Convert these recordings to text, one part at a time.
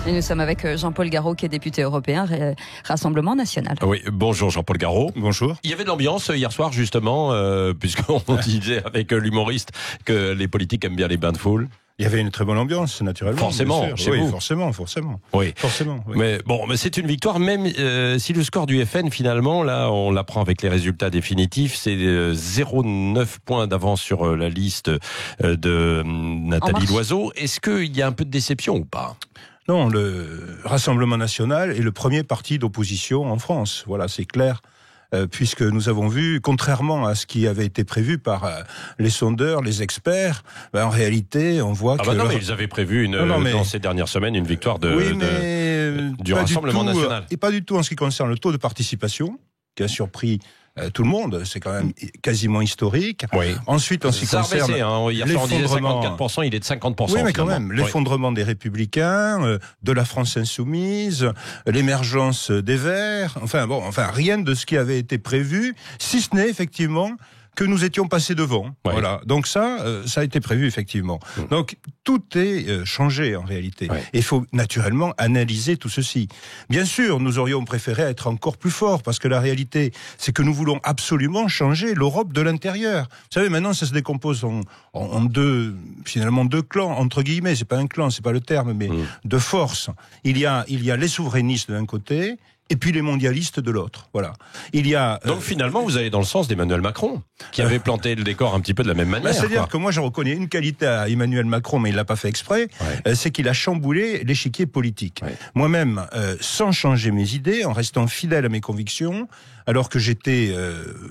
Et nous sommes avec Jean-Paul Garot, qui est député européen, Rassemblement National. Oui, bonjour Jean-Paul Garot. Bonjour. Il y avait de l'ambiance hier soir justement, puisqu'on disait avec l'humoriste que les politiques aiment bien les bains de foule. Il y avait une très bonne ambiance, naturellement. Forcément, chez oui, vous. Forcément. Oui. Forcément. Oui. Mais c'est une victoire, même si le score du FN, finalement, là, on l'apprend avec les résultats définitifs, c'est 0,9 points d'avance sur la liste de Nathalie Loiseau. Est-ce qu'il y a un peu de déception ou pas ? Non, le Rassemblement National est le premier parti d'opposition en France. Voilà, c'est clair. Puisque nous avons vu, contrairement à ce qui avait été prévu par les sondeurs, les experts, en réalité, on voit que... Non, mais ils avaient prévu dans ces dernières semaines une victoire du Rassemblement National. Et pas du tout en ce qui concerne le taux de participation, qui a surpris tout le monde, c'est quand même quasiment historique. Oui. Ensuite, en ce qui concerne hier soir, on disait 54%, il est de 50%. Oui, mais quand même, l'effondrement des Républicains, de la France insoumise, l'émergence des Verts, enfin rien de ce qui avait été prévu, si ce n'est effectivement que nous étions passés devant. Ouais. Voilà. Donc ça a été prévu effectivement. Donc tout est changé en réalité. Ouais. Et il faut naturellement analyser tout ceci. Bien sûr, nous aurions préféré être encore plus forts parce que la réalité, c'est que nous voulons absolument changer l'Europe de l'intérieur. Vous savez, maintenant, ça se décompose en deux clans entre guillemets. C'est pas un clan, c'est pas le terme, mais de force. Il y a les souverainistes d'un côté. Et puis les mondialistes de l'autre. Voilà. Donc finalement, vous allez dans le sens d'Emmanuel Macron, qui avait planté le décor un petit peu de la même manière. C'est-à-dire que moi, je reconnais une qualité à Emmanuel Macron, mais il l'a pas fait exprès, c'est qu'il a chamboulé l'échiquier politique. Ouais. Moi-même, sans changer mes idées, en restant fidèle à mes convictions, alors que j'étais,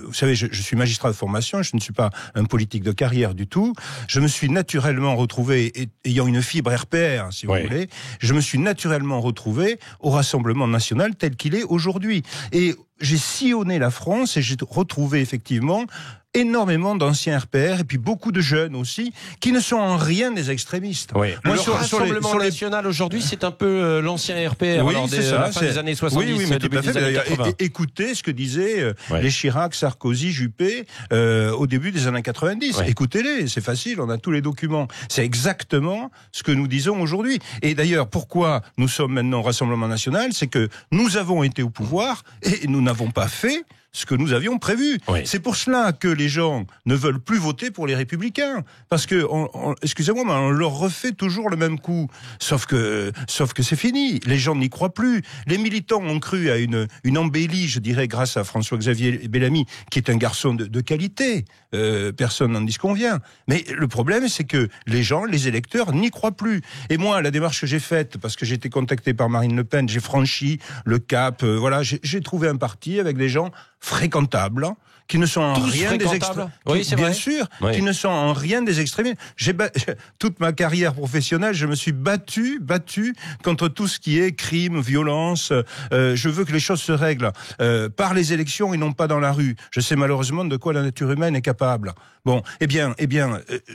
vous savez, je suis magistrat de formation, je ne suis pas un politique de carrière du tout, je me suis naturellement retrouvé, ayant une fibre RPR, si vous voulez, je me suis naturellement retrouvé au Rassemblement National tel qu'il est aujourd'hui. Et j'ai sillonné la France et j'ai retrouvé effectivement énormément d'anciens RPR et puis beaucoup de jeunes aussi qui ne sont en rien des extrémistes. Oui. Moi, le Rassemblement National aujourd'hui, c'est un peu l'ancien RPR. Oui, c'est ça. La fin des années 70, oui, mais début tout à fait. des années 80. Écoutez ce que disaient les Chirac, Sarkozy, Juppé au début des années 90. Ouais. Écoutez-les, c'est facile, on a tous les documents. C'est exactement ce que nous disons aujourd'hui. Et d'ailleurs, pourquoi nous sommes maintenant au Rassemblement National, c'est que nous avons été au pouvoir et nous n'avons pas fait ce que nous avions prévu. Oui. C'est pour cela que les gens ne veulent plus voter pour les Républicains. Parce que, excusez-moi, mais on leur refait toujours le même coup. Sauf que c'est fini. Les gens n'y croient plus. Les militants ont cru à une embellie, je dirais, grâce à François-Xavier Bellamy, qui est un garçon de qualité. Personne n'en disconvient. Mais le problème, c'est que les gens, les électeurs, n'y croient plus. Et moi, la démarche que j'ai faite, parce que j'ai été contacté par Marine Le Pen, j'ai franchi le cap, j'ai trouvé un parti avec des gens fréquentables, qui ne sont en rien des extrémistes. Oui, c'est bien vrai. sûr, oui. Qui ne sont en rien des extrémistes. Toute ma carrière professionnelle, je me suis battu contre tout ce qui est crime, violence. Je veux que les choses se règlent par les élections et non pas dans la rue. Je sais malheureusement de quoi la nature humaine est capable. Bon, eh bien,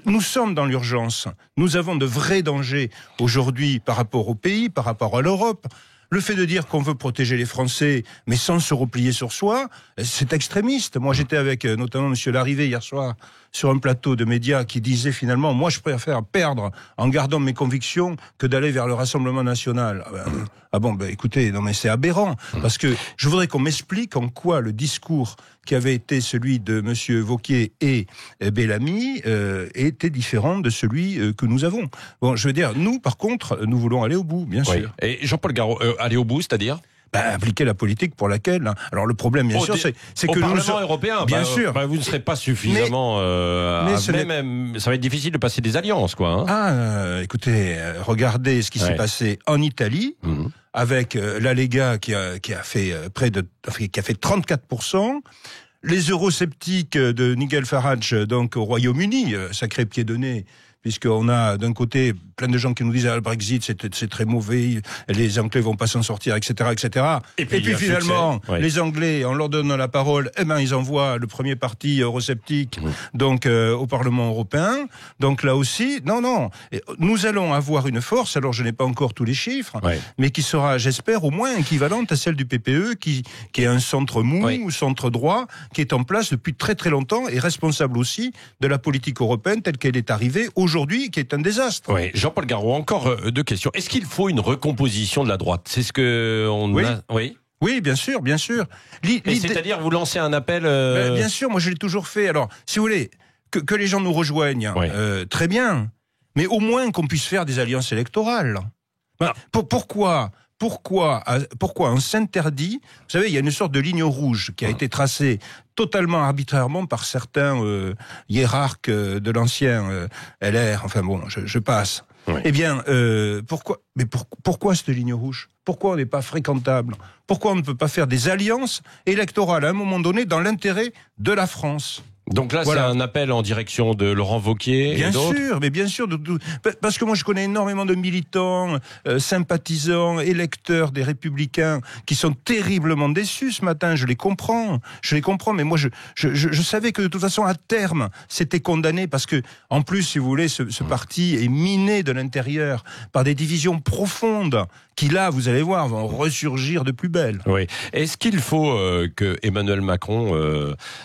nous sommes dans l'urgence. Nous avons de vrais dangers aujourd'hui par rapport au pays, par rapport à l'Europe. Le fait de dire qu'on veut protéger les Français, mais sans se replier sur soi, c'est extrémiste. Moi, j'étais avec notamment Monsieur Larrivé hier soir sur un plateau de médias qui disait finalement, moi, je préfère perdre en gardant mes convictions que d'aller vers le Rassemblement National. Écoutez, non mais c'est aberrant, parce que je voudrais qu'on m'explique en quoi le discours qui avait été celui de Monsieur Wauquiez et Bellamy était différent de celui que nous avons. Bon, je veux dire, nous, par contre, nous voulons aller au bout, bien sûr. Et Jean-Paul Garot, aller au bout, c'est-à-dire appliquer la politique pour laquelle... Alors le problème, bien sûr, c'est que... Au Parlement européen, bien sûr. Vous ne serez pas suffisamment... ça va être difficile de passer des alliances, quoi. Écoutez, regardez ce qui s'est passé en Italie, avec la Lega qui a fait qui a fait 34%. Les eurosceptiques de Nigel Farage, donc au Royaume-Uni, sacré pied de nez, puisqu'on a d'un côté plein de gens qui nous disent le Brexit c'est très mauvais, les Anglais vont pas s'en sortir, etc., etc. Et puis finalement, les Anglais, en leur donnant la parole, ils envoient le premier parti eurosceptique donc au Parlement européen. Donc là aussi, non, nous allons avoir une force. Alors je n'ai pas encore tous les chiffres, mais qui sera, j'espère, au moins équivalente à celle du PPE, qui est un centre mou, centre droit, qui est en place depuis très très longtemps et responsable aussi de la politique européenne telle qu'elle est arrivée aujourd'hui. aujourd'hui qui est un désastre. Oui, Jean-Paul Garot, encore deux questions. Est-ce qu'il faut une recomposition de la droite? C'est ce que on a. Oui. Oui, bien sûr, bien sûr. C'est-à-dire, vous lancez un appel... Bien sûr, moi je l'ai toujours fait. Alors, si vous voulez, que les gens nous rejoignent, très bien. Mais au moins qu'on puisse faire des alliances électorales. Pourquoi on s'interdit? Vous savez, il y a une sorte de ligne rouge qui a été tracée totalement arbitrairement par certains hiérarques de l'ancien LR. Enfin bon, je passe. Oui. Eh bien, pourquoi cette ligne rouge? Pourquoi on n'est pas fréquentable? Pourquoi on ne peut pas faire des alliances électorales à un moment donné dans l'intérêt de la France? Donc là, c'est un appel en direction de Laurent Wauquiez et d'autres. Bien sûr, parce que moi je connais énormément de militants, sympathisants, électeurs des Républicains qui sont terriblement déçus ce matin. Je les comprends, mais moi je savais que de toute façon à terme c'était condamné parce que en plus, si vous voulez, ce parti est miné de l'intérieur par des divisions profondes qui là, vous allez voir, vont ressurgir de plus belle. Oui. Est-ce qu'il faut que Emmanuel Macron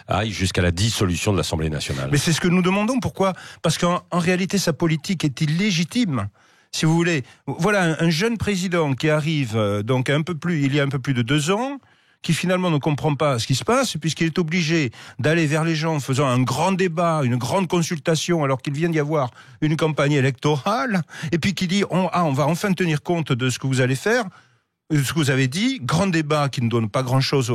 aille jusqu'à la dissolution de l'Assemblée nationale? Mais c'est ce que nous demandons. Pourquoi? Parce qu'en réalité, sa politique est illégitime. Si vous voulez, voilà un jeune président qui arrive donc il y a un peu plus de 2 ans, qui finalement ne comprend pas ce qui se passe, puisqu'il est obligé d'aller vers les gens en faisant un grand débat, une grande consultation, alors qu'il vient d'y avoir une campagne électorale, et puis qui dit on va enfin tenir compte de ce que vous allez faire, ce que vous avez dit, grand débat qui ne donne pas grand-chose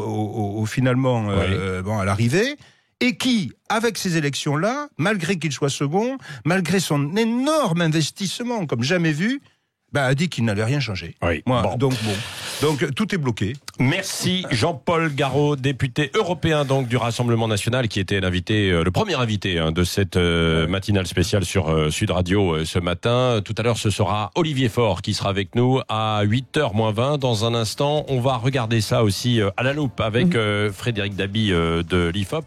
finalement à l'arrivée, et qui, avec ces élections-là, malgré qu'il soit second, malgré son énorme investissement comme jamais vu, a dit qu'il n'allait rien changer. Oui. Donc tout est bloqué. Merci Jean-Paul Garot, député européen donc du Rassemblement national, qui était le premier invité de cette matinale spéciale sur Sud Radio ce matin. Tout à l'heure, ce sera Olivier Faure qui sera avec nous à 8h-20. Dans un instant, on va regarder ça aussi à la loupe avec Frédéric Dabi de l'IFOP.